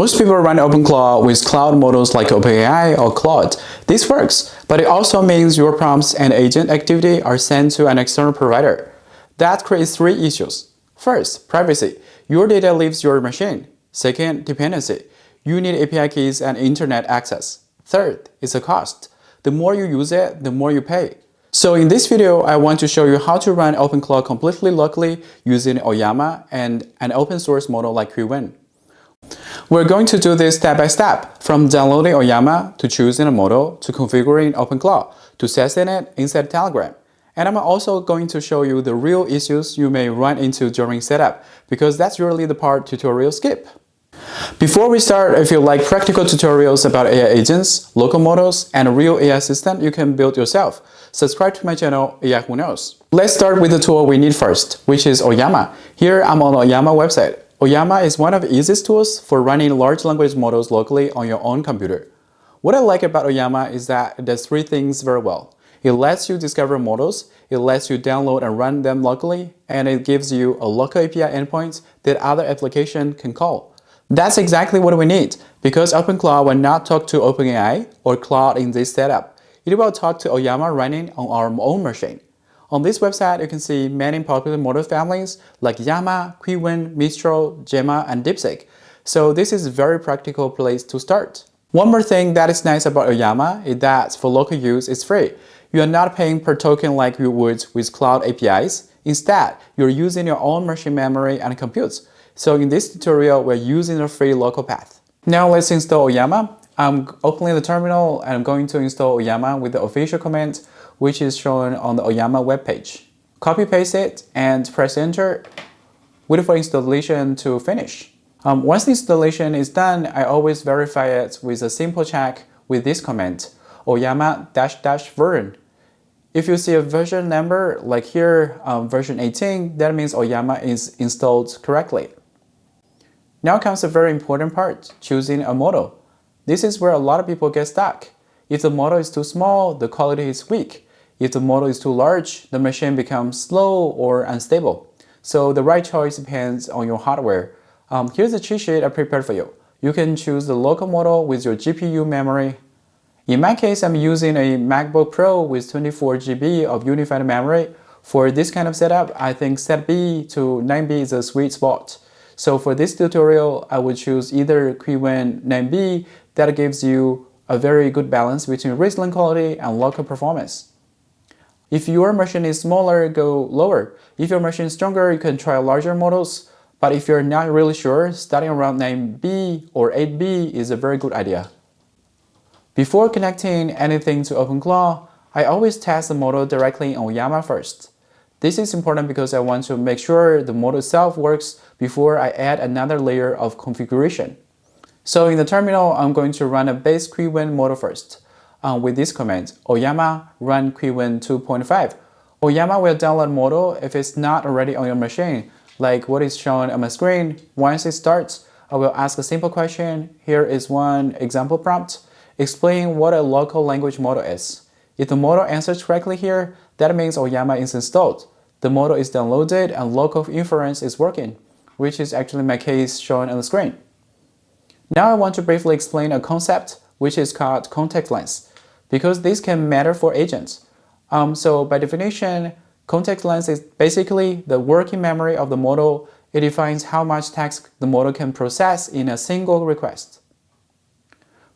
Most people run OpenClaw with cloud models like OpenAI or Claude. This works, but it also means your prompts and agent activity are sent to an external provider. That creates three issues. First, privacy. Your data leaves your machine. Second, dependency. You need API keys and internet access. Third, it's a cost. The more you use it, the more you pay. So in this video, I want to show you how to run OpenClaw completely locally using Ollama and an open source model like Qwen. We're going to do this step by step, from downloading Ollama to choosing a model to configuring OpenClaw to testing it inside Telegram. And I'm also going to show you the real issues you may run into during setup, because that's usually the part tutorials skip. Before we start, if you like practical tutorials about AI agents, local models, and a real AI assistant you can build yourself, subscribe to my channel, AI Who Knows. Let's start with the tool we need first, which is Ollama. Here I'm on the Ollama website. Ollama is one of the easiest tools for running large language models locally on your own computer. What I like about Ollama is that it does three things very well. It lets you discover models, it lets you download and run them locally, and it gives you a local API endpoint that other applications can call. That's exactly what we need, because OpenClaw will not talk to OpenAI or Claude in this setup. It will talk to Ollama running on our own machine. On this website, you can see many popular model families like Llama, Qwen, Mistral, Gemma, and DeepSeek. So this is a very practical place to start. One more thing that is nice about Ollama is that for local use, it's free. You are not paying per token like you would with cloud APIs. Instead, you're using your own machine memory and compute. So in this tutorial, we're using a free local path. Now let's install Ollama. I'm opening the terminal and I'm going to install Ollama with the official command, which is shown on the Ollama webpage. Copy paste it and press enter. Wait for installation to finish. Once the installation is done, I always verify it with a simple check with this command, Ollama-version. If you see a version number, like here, version 18, that means Ollama is installed correctly. Now comes a very important part, choosing a model. This is where a lot of people get stuck. If the model is too small, the quality is weak. If the model is too large, the machine becomes slow or unstable. So the right choice depends on your hardware. Here's a cheat sheet I prepared for you. You can choose the local model with your GPU memory. In my case, I'm using a MacBook Pro with 24 GB of unified memory. For this kind of setup, I think set B to 9B is a sweet spot. So for this tutorial, I would choose either Qwen 9B that gives you a very good balance between reasoning quality and local performance. If your machine is smaller, go lower. If your machine is stronger, you can try larger models. But if you're not really sure, starting around 9B or 8B is a very good idea. Before connecting anything to OpenClaw, I always test the model directly on Ollama first. This is important because I want to make sure the model itself works before I add another layer of configuration. So in the terminal, I'm going to run a base Qwen model first. With this command, Ollama run Qwen 2.5. Ollama will download model if it's not already on your machine, like what is shown on my screen. Once it starts, I will ask a simple question. Here is one example prompt. Explain what a local language model is. If the model answers correctly here, that means Ollama is installed. The model is downloaded and local inference is working, which is actually my case shown on the screen. Now I want to briefly explain a concept which is called context length, because this can matter for agents. So by definition, context length is basically the working memory of the model. It defines how much text the model can process in a single request.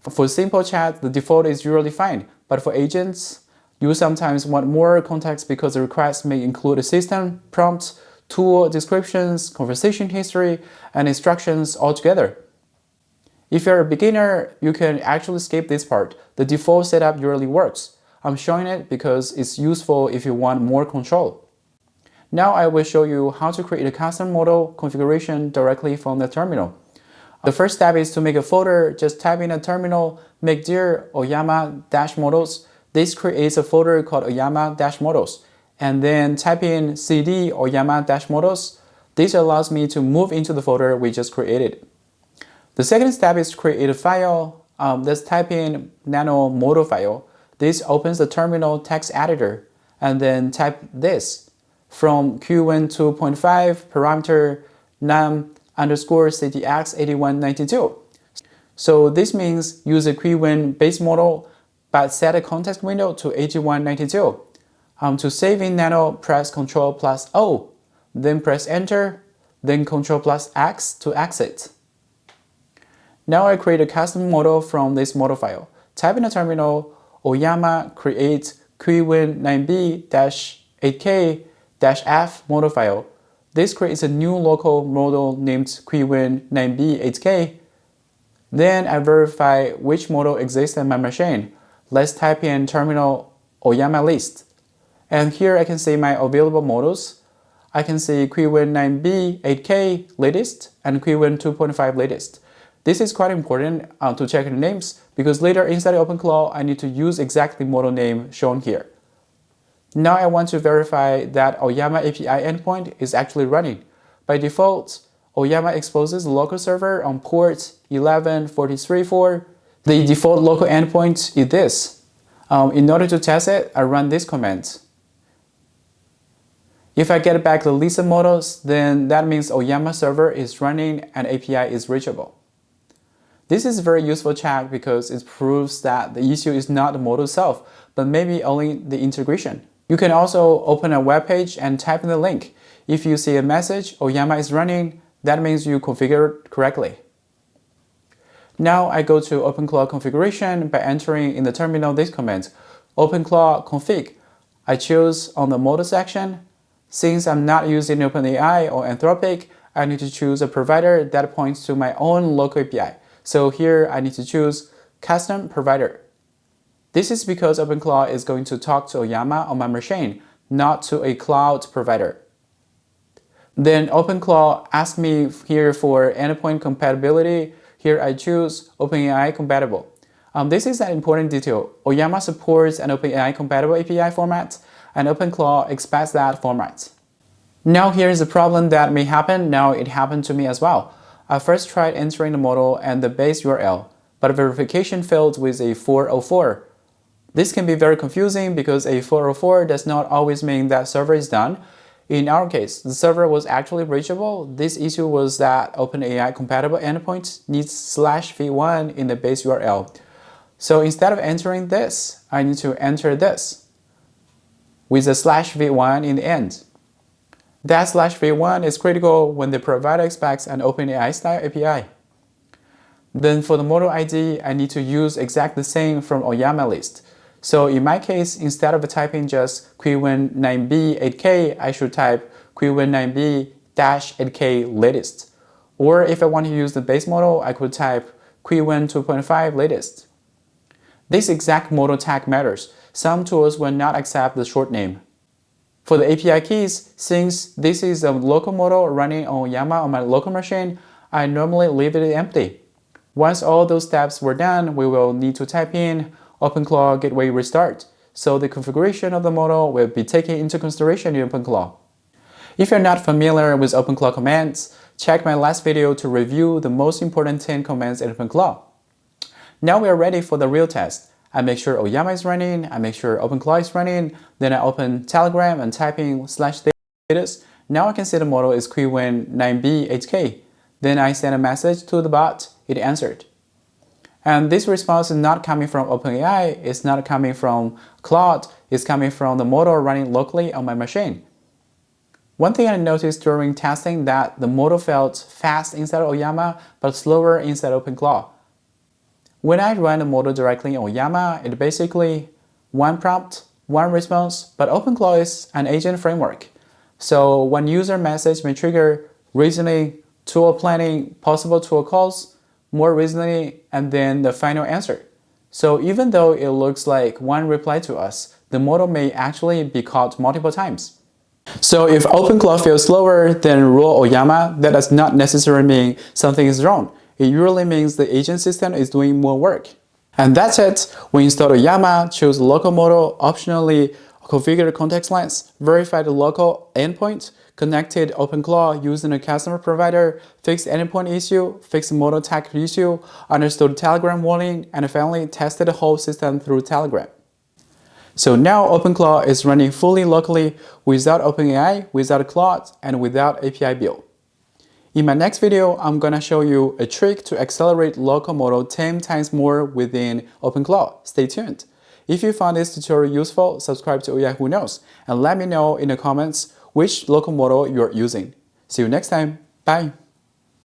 For simple chat, the default is usually fine, but for agents, you sometimes want more context because the request may include a system, prompts, tool descriptions, conversation history, and instructions altogether. If you're a beginner, you can actually skip this part. The default setup usually works. I'm showing it because it's useful if you want more control. Now I will show you how to create a custom model configuration directly from the terminal. The first step is to make a folder. Just type in a terminal, mkdir ollama-models. This creates a folder called ollama-models. And then type in cd ollama-models. This allows me to move into the folder we just created. The second step is to create a file. Let's type in nano Modelfile. This opens the terminal text editor. And then type this from Qwen 2.5 parameter num_ctx8192. So this means use a Qwen base model, but set a context window to 8192. To save in Nano, press Ctrl+O, then press Enter, then Ctrl+X to exit. Now I create a custom model from this model file. Type in the terminal ollama create Qwen 9b-8k-f model file. This creates a new local model named Qwen 9b-8k. Then I verify which model exists in my machine. Let's type in terminal ollama list. And here I can see my available models. I can see Qwen 9b-8k latest and Qwen 2.5 latest. This is quite important to check the names because later inside OpenClaw I need to use exactly model name shown here. Now I want to verify that Ollama API endpoint is actually running. By default, Ollama exposes the local server on port 11.43.4. The default local endpoint is this. In order to test it, I run this command. If I get back the list of models, then that means Ollama server is running and API is reachable. This is a very useful check because it proves that the issue is not the model itself, but maybe only the integration. You can also open a web page and type in the link. If you see a message, Ollama is running, that means you configured correctly. Now I go to OpenClaw configuration by entering in the terminal this command, OpenClaw config. I choose on the model section. Since I'm not using OpenAI or Anthropic, I need to choose a provider that points to my own local API. So here I need to choose custom provider. This is because OpenClaw is going to talk to Ollama on my machine, not to a cloud provider. Then OpenClaw asks me here for endpoint compatibility. Here I choose OpenAI compatible. This is an important detail. Ollama supports an OpenAI compatible API format, and OpenClaw expects that format. Now here's a problem that may happen. Now it happened to me as well. I first tried entering the model and the base URL, but verification failed with a 404. This can be very confusing because a 404 does not always mean that server is done. In our case, the server was actually reachable. This issue was that OpenAI compatible endpoint needs /v1 in the base URL. So instead of entering this, I need to enter this with a /v1 in the end. That /v1 is critical when the provider expects an OpenAI style API. Then for the model ID, I need to use exactly the same from Ollama list. So in my case, instead of typing just Qwen 9b-8k, I should type Qwen 9b-8k latest. Or if I want to use the base model, I could type Qwen 2.5 latest. This exact model tag matters. Some tools will not accept the short name. For the API keys, since this is a local model running on Ollama on my local machine, I normally leave it empty. Once all those steps were done, we will need to type in OpenClaw gateway restart, so the configuration of the model will be taken into consideration in OpenClaw. If you're not familiar with OpenClaw commands, check my last video to review the most important 10 commands in OpenClaw. Now we are ready for the real test. I make sure Ollama is running, I make sure OpenClaw is running, then I open Telegram and type in /status. Now I can see the model is Qwen 9b-8k. Then I send a message to the bot, it answered. And this response is not coming from OpenAI, it's not coming from Claude, it's coming from the model running locally on my machine. One thing I noticed during testing that the model felt fast inside Ollama but slower inside OpenClaw. When I run the model directly on Ollama, it basically one prompt, one response, but OpenClaw is an agent framework. So one user message may trigger reasoning, tool planning, possible tool calls, more reasoning, and then the final answer. So even though it looks like one reply to us, the model may actually be called multiple times. So if OpenClaw feels slower than raw Ollama, that does not necessarily mean something is wrong. It usually means the agent system is doing more work. And that's it. We install Ollama, choose the local model, optionally configure the context lens, verify the local endpoint, connected OpenClaw using a customer provider, fix the endpoint issue, fix the model tag issue, understood the Telegram warning, and finally tested the whole system through Telegram. So now OpenClaw is running fully locally without OpenAI, without Claude, and without API build. In my next video, I'm gonna show you a trick to accelerate local model 10 times more within OpenClaw. Stay tuned. If you found this tutorial useful, subscribe to AI Who Knows and let me know in the comments which local model you're using. See you next time. Bye.